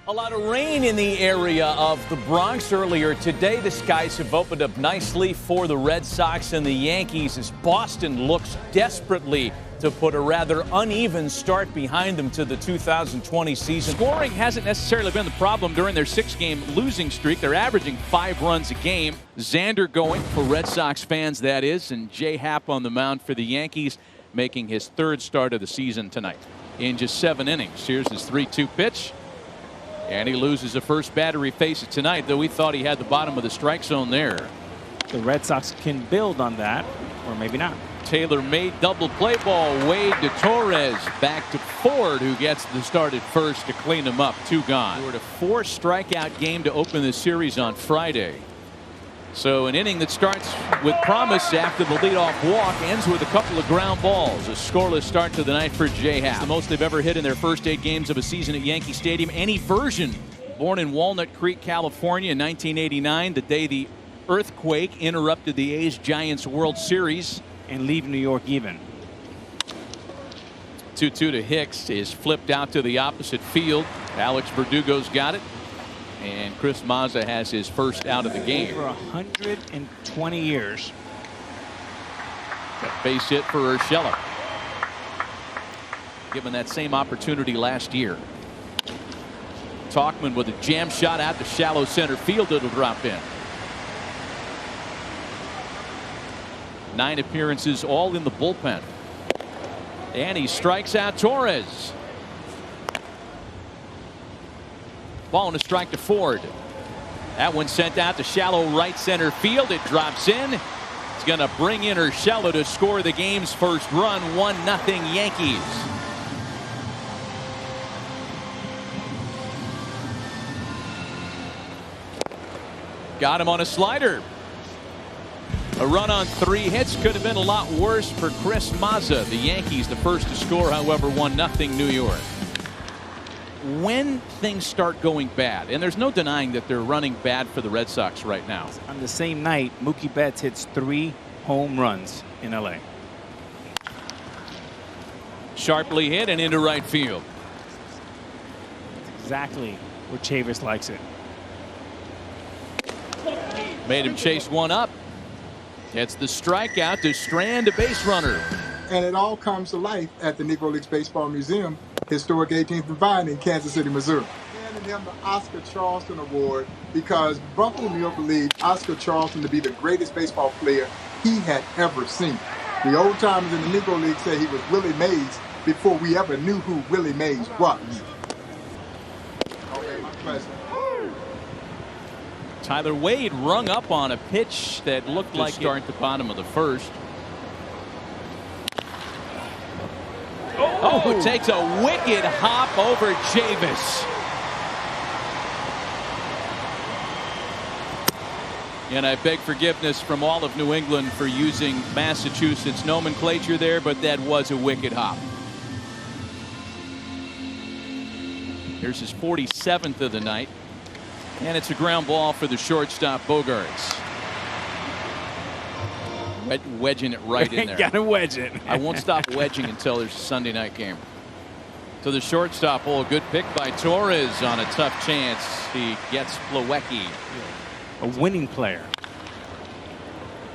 A lot of rain in the area of the Bronx earlier today. The skies have opened up nicely for the Red Sox and the Yankees as Boston looks desperately to put a rather uneven start behind them to the 2020 season. Scoring hasn't necessarily been the problem during their 6-game losing streak. They're averaging 5 runs a game. Xander going for Red Sox fans, that is, and Happ on the mound for the Yankees, making his 3rd start of the season tonight in just 7 innings. Here's his 3-2 pitch. And he loses the first batter he faces tonight, though we thought he had the bottom of the strike zone there. The Red Sox can build on that, or maybe not. Taylor made double play ball. Wade to Torres. Back to Ford, who gets the start at first to clean him up. 2 gone. We're at a 4-strikeout game to open the series on Friday. So an inning that starts with promise after the leadoff walk ends with a couple of ground balls. A scoreless start to the night for Happ. The most they've ever hit in their first 8 games of a season at Yankee Stadium. Any version. Born in Walnut Creek, California in 1989, the day the earthquake interrupted the A's-Giants World Series. And leave New York even. 2-2 to Hicks is flipped out to the opposite field. Alex Verdugo's got it. And Chris Mazza has his first out of the game. For 120 years. Got base hit for Urshela. Given that same opportunity last year. Tauchman with a jam shot out to shallow center field. It'll drop in. 9 appearances, all in the bullpen. And he strikes out Torres. Ball and a strike to Ford. That one sent out to shallow right center field. It drops in. It's going to bring in Urshela to score the game's first run. 1-0 Yankees. Got him on a slider. A run on 3 hits could have been a lot worse for Chris Mazza. The Yankees the first to score, however, 1-0 New York. When things start going bad, and there's no denying that they're running bad for the Red Sox right now. On the same night, Mookie Betts hits 3 home runs in LA. Sharply hit and into right field. That's exactly where Chavis likes it. Made him chase one up. It's the strikeout to strand a base runner. And it all comes to life at the Negro Leagues Baseball Museum, historic 18th and Vine in Kansas City, Missouri. Handing him the Oscar Charleston Award because Buffalo, New York believed Oscar Charleston to be the greatest baseball player he had ever seen. The old timers in the Negro League say he was Willie Mays before we ever knew who Willie Mays was. Okay, my pleasure. Tyler Wade rung up on a pitch that looked like start at the bottom of the first. Oh, takes a wicked hop over Chavis. And I beg forgiveness from all of New England for using Massachusetts nomenclature there, but that was a wicked hop. Here's his 47th of the night. And it's a ground ball for the shortstop, Bogarts. Wedging it right in there. Gotta wedge it. I won't stop wedging until there's a Sunday night game. To the shortstop hole, good pick by Torres on a tough chance. He gets Plawecki. A winning player.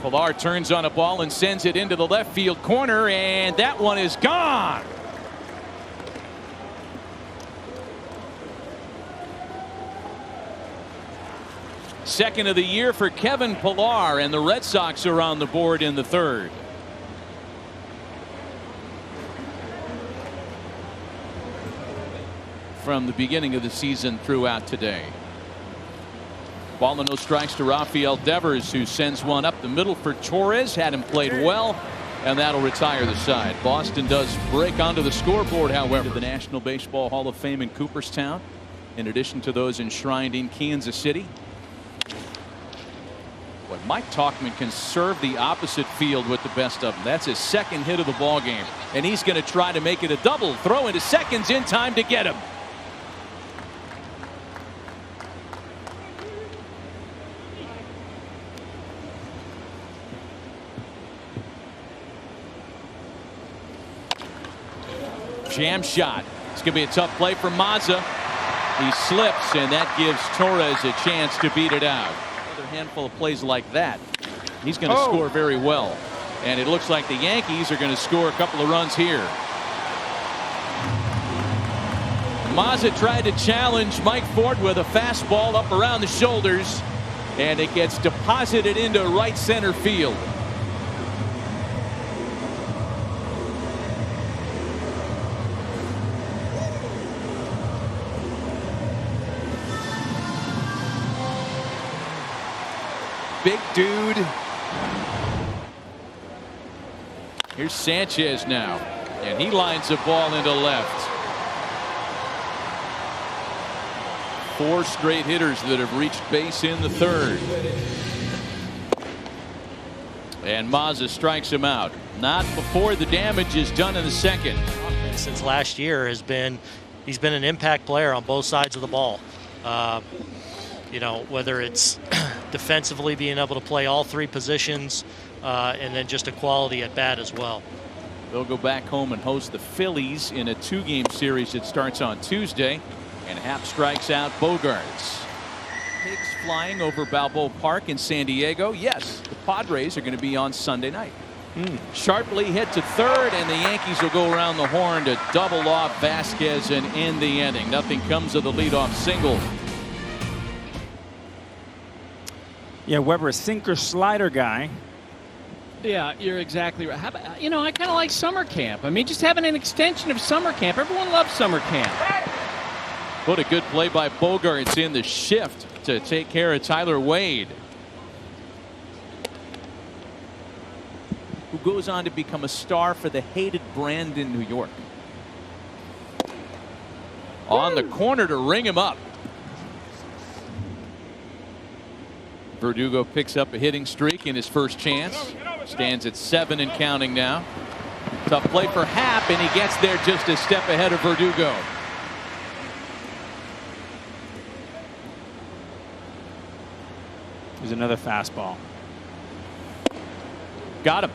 Pilar turns on a ball and sends it into the left field corner, and that one is gone. Second of the year for Kevin Pilar, and the Red Sox are on the board in the 3rd. From the beginning of the season throughout today. Ball and no strikes to Rafael Devers, who sends one up the middle for Torres. Had him played well, and that'll retire the side. Boston does break onto the scoreboard, however. The National Baseball Hall of Fame in Cooperstown, in addition to those enshrined in Kansas City. But Mike Tauchman can serve the opposite field with the best of them. That's his 2nd hit of the ball game, and he's going to try to make it a double. Throw into seconds in time to get him. Jam shot. It's going to be a tough play for Mazza. He slips, and that gives Torres a chance to beat it out. Another handful of plays like that, he's going to score very well. And it looks like the Yankees are going to score a couple of runs here. Mazza tried to challenge Mike Ford with a fastball up around the shoulders, and it gets deposited into right center field. Big dude. Here's Sanchez now, and he lines the ball into left. 4 straight hitters that have reached base in the third. And Mazza strikes him out. Not before the damage is done in the second. Since last year he's been an impact player on both sides of the ball. You know, whether it's defensively being able to play all 3 positions, and then just a quality at bat as well. They'll go back home and host the Phillies in a 2-game series that starts on Tuesday. And Happ strikes out Bogaerts. Pigs flying over Balboa Park in San Diego. Yes, the Padres are going to be on Sunday night. Sharply hit to third, and the Yankees will go around the horn to double off Vasquez and end the inning. Nothing comes of the leadoff single. Yeah, Weber, a sinker slider guy. Yeah, you're exactly right. How about, you know, I kind of like summer camp. I mean, just having an extension of summer camp. Everyone loves summer camp. What a good play by Bogaerts in the shift to take care of Tyler Wade, who goes on to become a star for the hated brand in New York. On the corner to ring him up. Verdugo picks up a hitting streak in his first chance. Stands at 7 and counting now. Tough play for Happ, and he gets there just a step ahead of Verdugo. There's another fastball. Got him.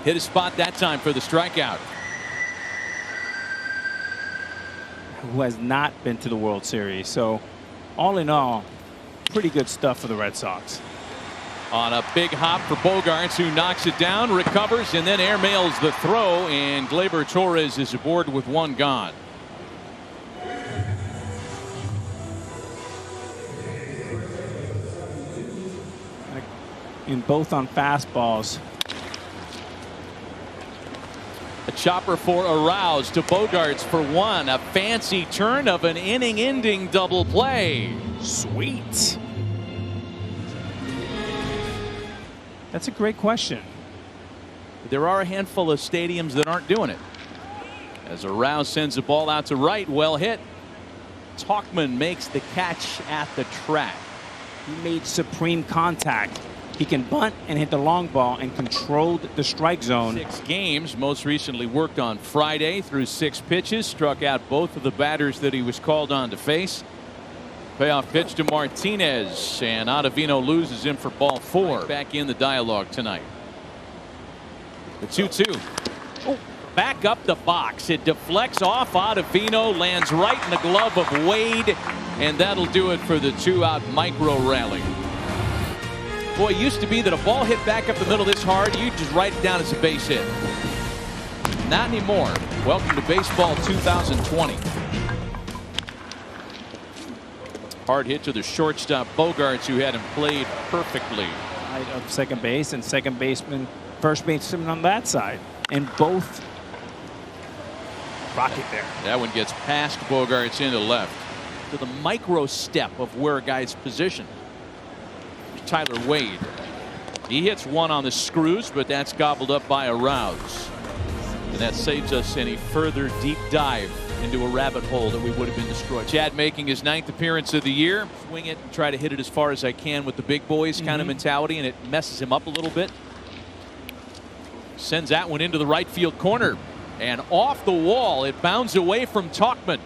Hit his spot that time for the strikeout. Who has not been to the World Series. So all in all, pretty good stuff for the Red Sox. On a big hop for Bogaerts, who knocks it down, recovers, and then airmails the throw, and Gleyber Torres is aboard with 1 gone. In both on fastballs. A chopper for Arouse to Bogaerts for 1. A fancy turn of an inning-ending double play. Sweet. That's a great question. There are a handful of stadiums that aren't doing it. As Arouse sends the ball out to right, well hit. Tauchman makes the catch at the track. He made supreme contact. He can bunt and hit the long ball and controlled the strike zone. 6 games, most recently worked on Friday through 6 pitches, struck out both of the batters that he was called on to face. Payoff pitch to Martinez, and Ottavino loses him for ball 4. Back in the dialogue tonight. The 2-2. Oh, back up the box. It deflects off Ottavino, lands right in the glove of Wade, and that'll do it for the 2-out micro rally. Boy, it used to be that a ball hit back up the middle this hard, you just write it down as a base hit. Not anymore. Welcome to baseball 2020. Hard hit to the shortstop Bogaerts, who had him played perfectly. Side of second base, and second baseman, first baseman on that side, and both rocket there. That one gets past Bogaerts into left. To the micro step of where a guy's positioned. Tyler Wade. He hits 1 on the screws, but that's gobbled up by Arouse. And that saves us any further deep dive into a rabbit hole that we would have been destroyed. Chad making his 9th appearance of the year. Swing it and try to hit it as far as I can with the big boys kind of mentality, and it messes him up a little bit. Sends that one into the right field corner. And off the wall, it bounds away from Tauchman.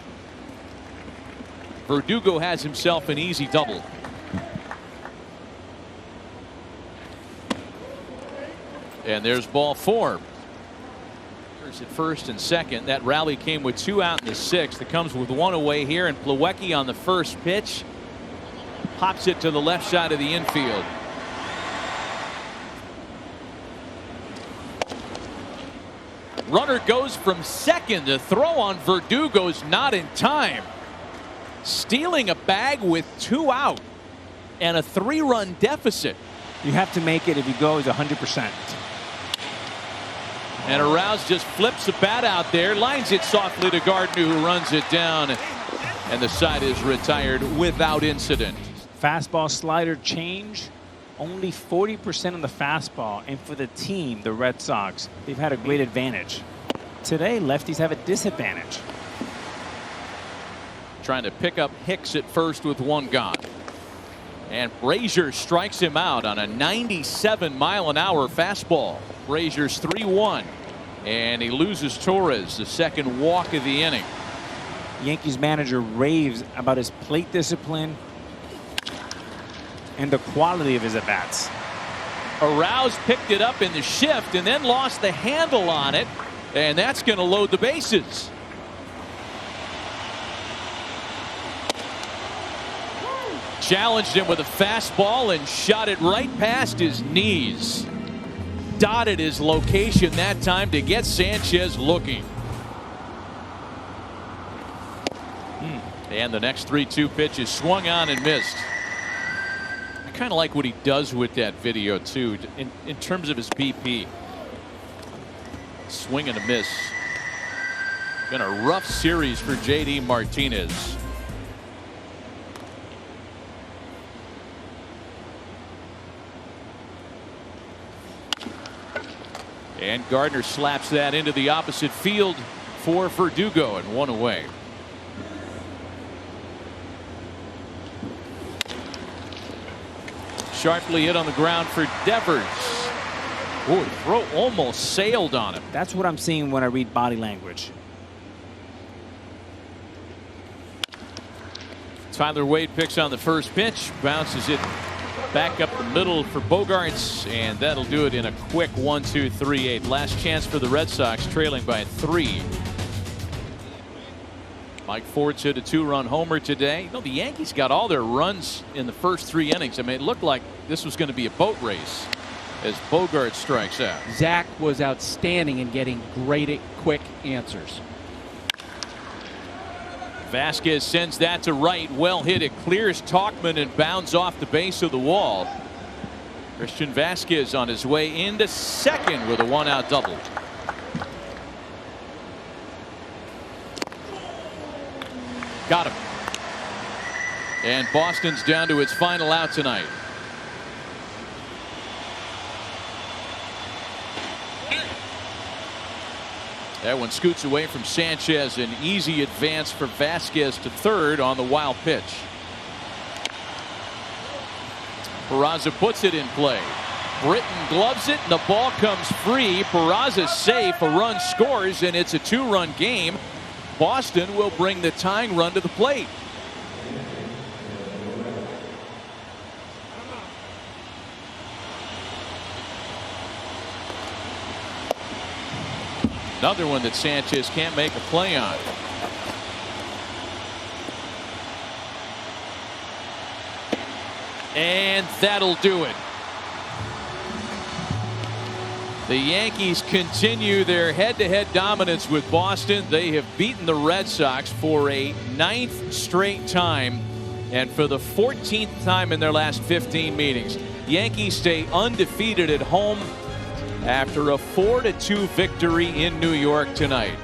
Verdugo has himself an easy double. And there's ball 4. At first and second. That rally came with 2 out in the 6th. It comes with 1 away here, and Plawecki on the first pitch pops it to the left side of the infield. Runner goes from second. The throw on Verdugo's not in time. Stealing a bag with 2 out and a 3-run deficit. You have to make it if he goes 100%. And Arouse just flips the bat out there, lines it softly to Gardner, who runs it down, and the side is retired without incident. Fastball slider change, only 40% on the fastball, and for the team, the Red Sox, they've had a great advantage. Today, lefties have a disadvantage. Trying to pick up Hicks at first with 1 gone. And Brazier strikes him out on a 97-mile-an-hour fastball. Brazier's 3-1. And he loses Torres, the 2nd walk of the inning. Yankees manager raves about his plate discipline and the quality of his at-bats. Arouse picked it up in the shift and then lost the handle on it. And that's going to load the bases. Challenged him with a fastball and shot it right past his knees. Dotted his location that time to get Sanchez looking. And the next 3-2 pitch is swung on and missed. I kind of like what he does with that video too in terms of his BP. Swing and a miss. Been a rough series for JD Martinez. And Gardner slaps that into the opposite field for Verdugo, and 1 away. Sharply hit on the ground for Devers. Oh, the throw almost sailed on him. That's what I'm seeing when I read body language. Tyler Wade picks on the first pitch, bounces it back up the middle for Bogaerts, and that'll do it in a quick 1-2-3-8. Last chance for the Red Sox, trailing by 3. Mike Ford's hit a 2-run homer today. You know, the Yankees got all their runs in the first 3 innings. I mean, it looked like this was going to be a boat race as Bogaerts strikes out. Zach was outstanding in getting great quick answers. Vasquez sends that to right. Well hit. It clears Tauchman and bounds off the base of the wall. Christian Vasquez on his way into second with a 1-out double. Got him. And Boston's down to its final out tonight. That one scoots away from Sanchez. An easy advance for Vasquez to third on the wild pitch. Peraza puts it in play. Britton gloves it and the ball comes free. Peraza's safe. A run scores and it's a 2-run game. Boston will bring the tying run to the plate. Another one that Sanchez can't make a play on. And that'll do it. The Yankees continue their head-to-head dominance with Boston. They have beaten the Red Sox for a 9th straight time and for the 14th time in their last 15 meetings. Yankees stay undefeated at home after a 4-2 victory in New York tonight.